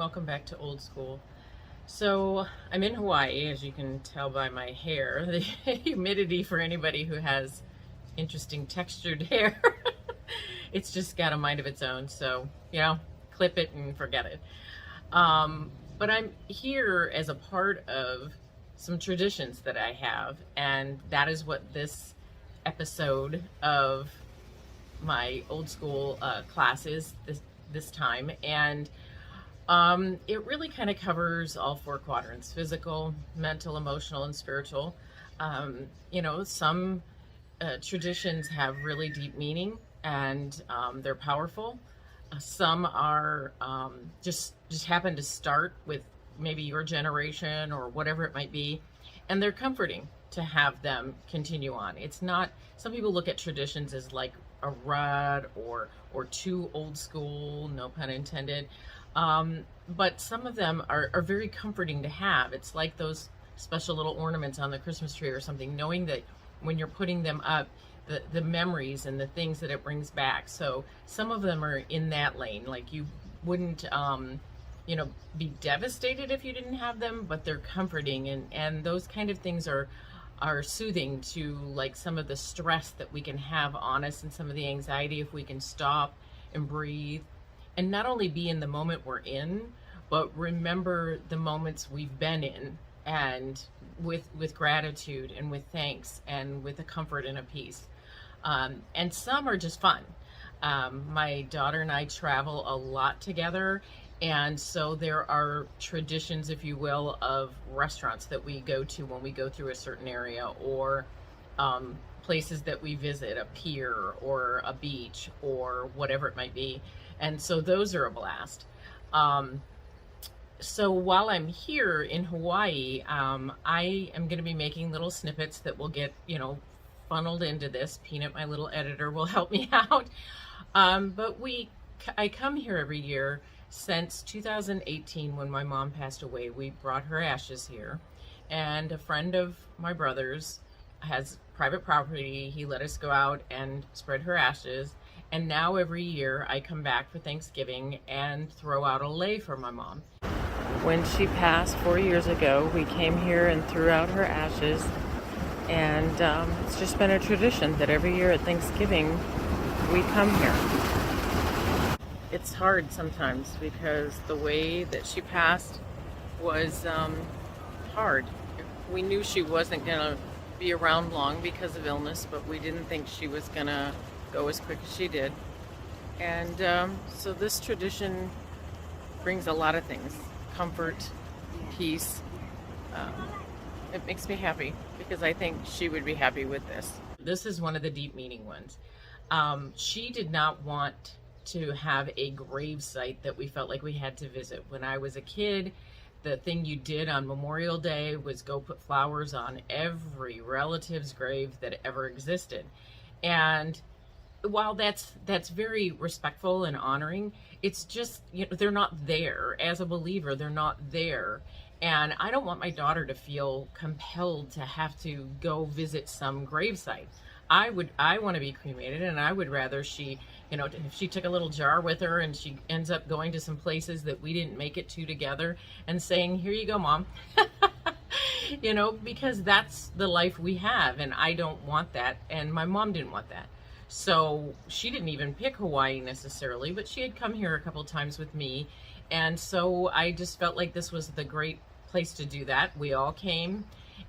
welcome back to Old School. So I'm in Hawaii, as you can tell by my hair. The humidity, for anybody who has interesting textured hair, it's just got a mind of its own. So, clip it and forget it. But I'm here as a part of some traditions that I have, and that is what this episode of my Old School class is this time. And it really kind of covers all four quadrants: physical, mental, emotional, and spiritual. Some traditions have really deep meaning, and they're powerful. Some are just happen to start with maybe your generation or whatever it might be, and they're comforting to have them continue on. It's not, some people look at traditions as like a rut or too old school, no pun intended. But some of them are very comforting to have. It's like those special little ornaments on the Christmas tree or something, knowing that when you're putting them up, the memories and the things that it brings back. So some of them are in that lane. Like, you wouldn't, be devastated if you didn't have them, but they're comforting, and those kind of things are soothing to, like, some of the stress that we can have on us and some of the anxiety, if we can stop and breathe and not only be in the moment we're in, but remember the moments we've been in, and with gratitude and with thanks and with a comfort and a peace. And some are just fun. My daughter and I travel a lot together, and so there are traditions, if you will, of restaurants that we go to when we go through a certain area, or places that we visit, a pier or a beach or whatever it might be. And so those are a blast. So while I'm here in Hawaii, I am going to be making little snippets that will get, funneled into this. Peanut, my little editor, will help me out. But I come here every year since 2018, when my mom passed away. We brought her ashes here, and a friend of my brother's has private property. He let us go out and spread her ashes. And now every year I come back for Thanksgiving and throw out a lei for my mom. When she passed 4 years ago, we came here and threw out her ashes. And it's just been a tradition that every year at Thanksgiving we come here. It's hard sometimes because the way that she passed was hard. We knew she wasn't going to be around long because of illness, but we didn't think she was going to go as quick as she did. And so this tradition brings a lot of things: comfort, peace. It makes me happy because I think she would be happy with this. This is one of the deep meaning ones. She did not want to have a grave site that we felt like we had to visit. When I was a kid, the thing you did on Memorial Day was go put flowers on every relative's grave that ever existed. And while that's very respectful and honoring, it's just, they're not there. As a believer, they're not there. And I don't want my daughter to feel compelled to have to go visit some gravesite. I want to be cremated, and I would rather she, if she took a little jar with her and she ends up going to some places that we didn't make it to together and saying, "Here you go, Mom." Because that's the life we have, and I don't want that, and my mom didn't want that. So she didn't even pick Hawaii necessarily, but she had come here a couple times with me, and so I just felt like this was the great place to do that. We all came,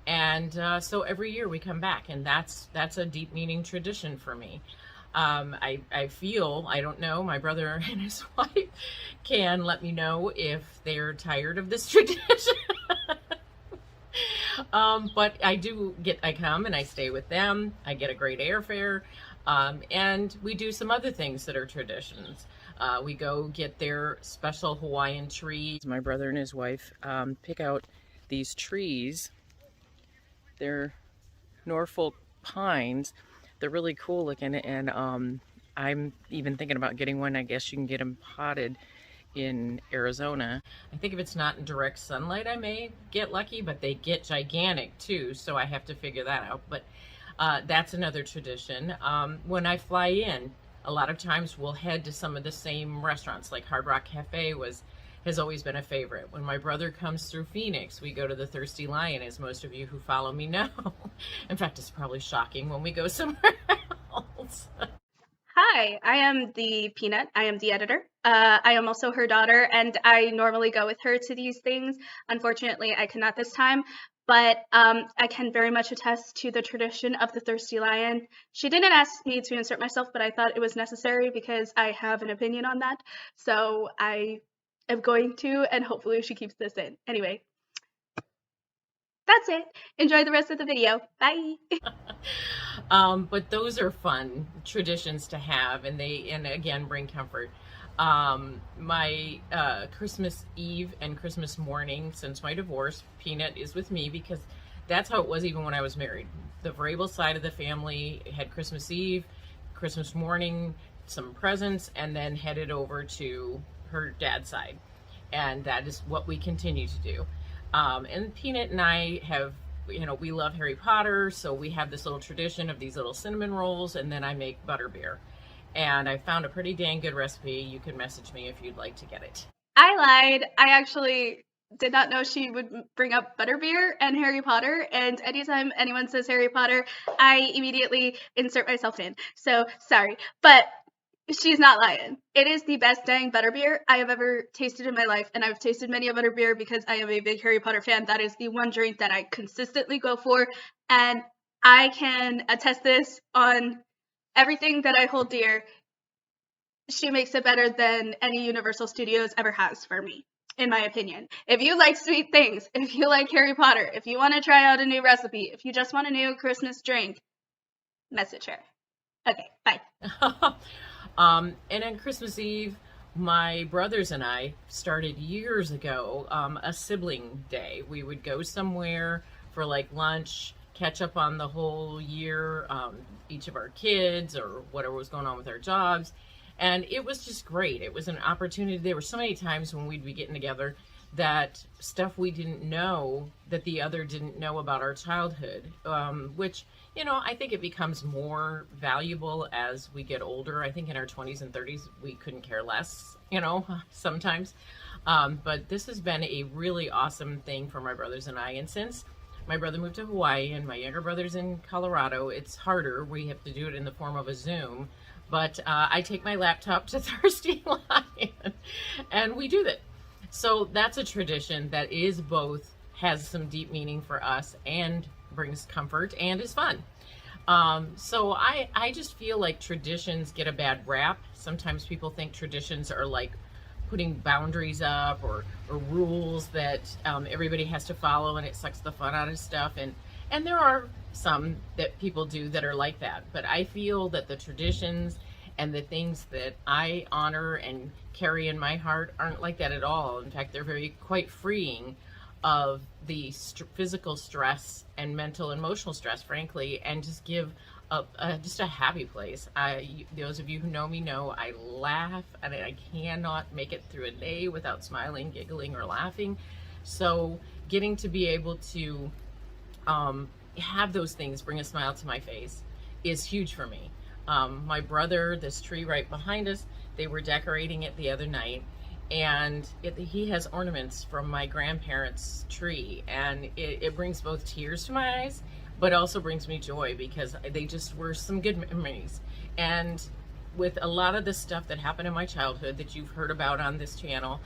and so every year we come back, and that's a deep meaning tradition for me. I feel, I don't know, my brother and his wife can let me know if they're tired of this tradition. But I come and I stay with them. I get a great airfare. And we do some other things that are traditions. We go get their special Hawaiian trees. My brother and his wife pick out these trees. They're Norfolk pines. They're really cool looking, and I'm even thinking about getting one. I guess you can get them potted in Arizona. I think if it's not in direct sunlight, I may get lucky, but they get gigantic too, so I have to figure that out. But that's another tradition. When I fly in, a lot of times we'll head to some of the same restaurants, like Hard Rock Cafe has always been a favorite. When my brother comes through Phoenix, we go to the Thirsty Lion, as most of you who follow me know. In fact, it's probably shocking when we go somewhere else. Hi, I am the Peanut. I am the editor. I am also her daughter, and I normally go with her to these things. Unfortunately, I cannot this time, but I can very much attest to the tradition of the Thirsty Lion. She didn't ask me to insert myself, but I thought it was necessary because I have an opinion on that. So I am going to, and hopefully she keeps this in. Anyway, that's it. Enjoy the rest of the video. Bye. But those are fun traditions to have, and again bring comfort. My Christmas Eve and Christmas morning, since my divorce, Peanut is with me because that's how it was even when I was married. The Vrabel side of the family had Christmas Eve, Christmas morning, some presents, and then headed over to her dad's side. And that is what we continue to do. And Peanut and I have, we love Harry Potter, so we have this little tradition of these little cinnamon rolls, and then I make butterbeer. And I found a pretty dang good recipe. You can message me if you'd like to get it. I lied. I actually did not know she would bring up butterbeer and Harry Potter, and anytime anyone says Harry Potter, I immediately insert myself in. So sorry, but she's not lying. It is the best dang butterbeer I have ever tasted in my life, and I've tasted many a butterbeer because I am a big Harry Potter fan. That is the one drink that I consistently go for, and I can attest this on everything that I hold dear. She makes it better than any Universal Studios ever has for me, in my opinion. If you like sweet things, if you like Harry Potter, if you want to try out a new recipe, if you just want a new Christmas drink, message her. Okay, bye. And on Christmas Eve, my brothers and I started years ago a sibling day. We would go somewhere for like lunch, catch up on the whole year, each of our kids or whatever was going on with our jobs. And it was just great. It was an opportunity. There were so many times when we'd be getting together that stuff we didn't know that the other didn't know about our childhood, which, I think it becomes more valuable as we get older. I think in our 20s and 30s, we couldn't care less, sometimes. But this has been a really awesome thing for my brothers and I. And since my brother moved to Hawaii and my younger brother's in Colorado, it's harder. We have to do it in the form of a Zoom. But I take my laptop to Thirsty Lion and we do that. So that's a tradition that is both has some deep meaning for us and brings comfort and is fun. So I just feel like traditions get a bad rap. Sometimes people think traditions are like putting boundaries up or rules that everybody has to follow, and it sucks the fun out of stuff. And there are some that people do that are like that. But I feel that the traditions and the things that I honor and carry in my heart aren't like that at all. In fact, they're quite freeing of the physical stress and mental and emotional stress, frankly, and just give just a happy place. Those of you who know me know I laugh, and I cannot make it through a day without smiling, giggling, or laughing. So getting to be able to have those things bring a smile to my face is huge for me. My brother, this tree right behind us, they were decorating it the other night, and he has ornaments from my grandparents' tree, and it brings both tears to my eyes, but also brings me joy because they just were some good memories. And with a lot of the stuff that happened in my childhood that you've heard about on this channel,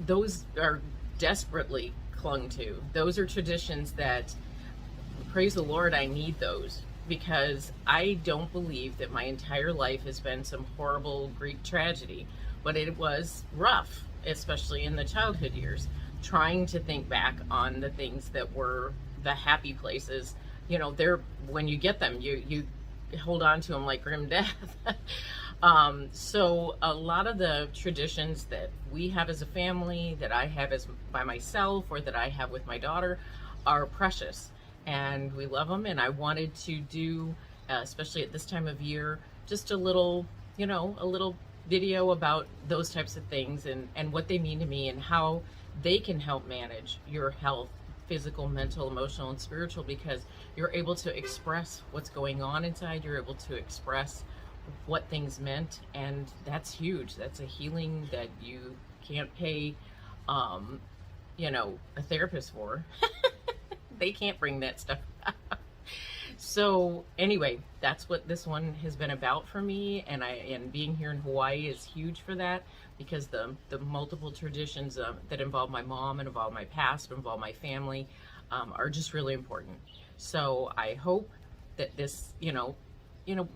those are desperately clung to. Those are traditions that, praise the Lord, I need those, because I don't believe that my entire life has been some horrible Greek tragedy, but it was rough, especially in the childhood years, trying to think back on the things that were the happy places. They're, when you get them, you hold on to them like grim death. So a lot of the traditions that we have as a family, that I have by myself, or that I have with my daughter, are precious, and we love them. And I wanted to do, especially at this time of year, just a little video about those types of things and what they mean to me and how they can help manage your health, physical, mental, emotional, and spiritual, because you're able to express what's going on inside. You're able to express what things meant, and that's huge. That's a healing that you can't pay, you know, a therapist for. They can't bring that stuff. So anyway, that's what this one has been about for me, and being here in Hawaii is huge for that, because the multiple traditions that involve my mom and involve my past, involve my family, are just really important. So I hope that this,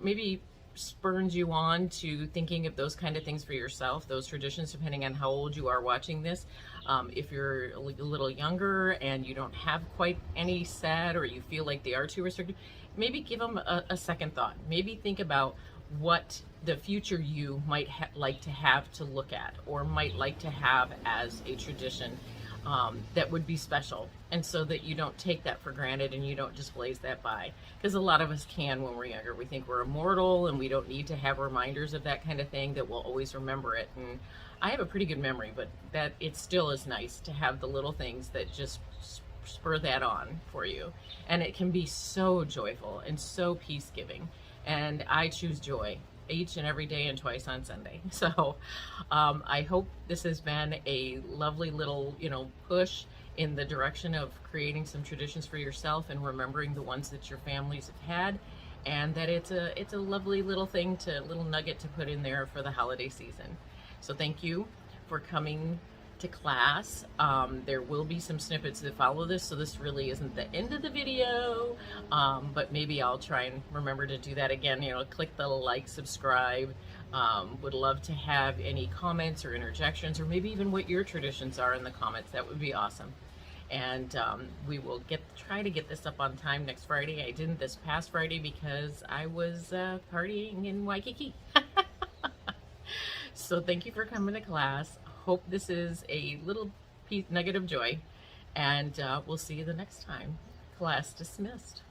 maybe spurns you on to thinking of those kind of things for yourself, those traditions, depending on how old you are watching this. If you're a little younger and you don't have quite any set, or you feel like they are too restrictive, maybe give them a second thought. Maybe think about what the future you might like to have to look at, or might like to have as a tradition that would be special, and so that you don't take that for granted and you don't just blaze that by, because a lot of us can when we're younger. We think we're immortal and we don't need to have reminders of that kind of thing, that we'll always remember it. And I have a pretty good memory, but that it still is nice to have the little things that just spur that on for you, and it can be so joyful and so peace-giving. And I choose joy each and every day and twice on Sunday. So I hope this has been a lovely little, push in the direction of creating some traditions for yourself and remembering the ones that your families have had, and that it's a lovely little nugget to put in there for the holiday season. So thank you for coming to class. There will be some snippets that follow this, so this really isn't the end of the video, but maybe I'll try and remember to do that again. Click the like, subscribe. Would love to have any comments or interjections, or maybe even what your traditions are in the comments. That would be awesome. And we will try to get this up on time next Friday. I didn't this past Friday because I was partying in Waikiki. So thank you for coming to class. Hope this is a little nugget of joy, and we'll see you the next time. Class dismissed.